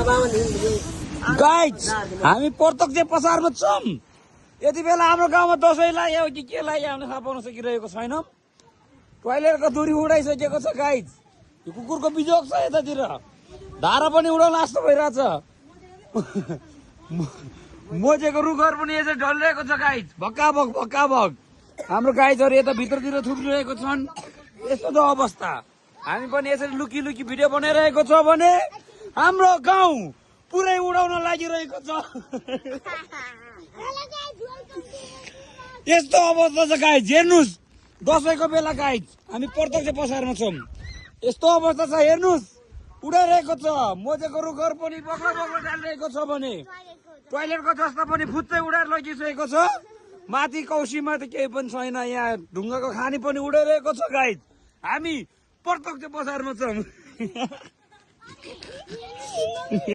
Guys हामी प्रत्यक्ष पसारमा छौँ। यति बेला हाम्रो गाउँमा दसैँ लाग्यो कि के लाग्यो हामीले थाहा पाउन सकिरहेको छैनौँ। टोइलेटको दुरी उडाइसकेको छ गाइज। यो कुकुरको बिजोग छ यतातिर, धारा पनि उडाउन जस्तो भइरहेछ। मोजेको रुखहरू पनि यसरी ढलिरहेको छ गाइज, भक्काभक भक्काभक। हाम्रो गाइजहरू यता भित्रतिर थुप्रिरहेको छन्। यस्तो छ अवस्था। हामी पनि यसरी लुकी लुकी भिडियो बनाइरहेको छ भने हाम्रो गाउँ पुरै उडाउन लागिरहेको छ। यस्तो अवस्था छ गाइज, हेर्नुहोस्। दसैँको बेला गाइज हामी प्रत्यक्ष पसारमा छौँ। यस्तो अवस्था छ, हेर्नुहोस् उडाइरहेको छ। मोजेको रुखहरू पनि बग्ला बग्ला डालिरहेको छ भने टोइलेटको जस्तो पनि फुच्चै उडाएर लगिसकेको छ। माथि कौसीमा त केही पनि छैन, यहाँ ढुङ्गाको खानी पनि उडाइरहेको छ गाइज। हामी प्रत्यक्ष पसारमा छौँ।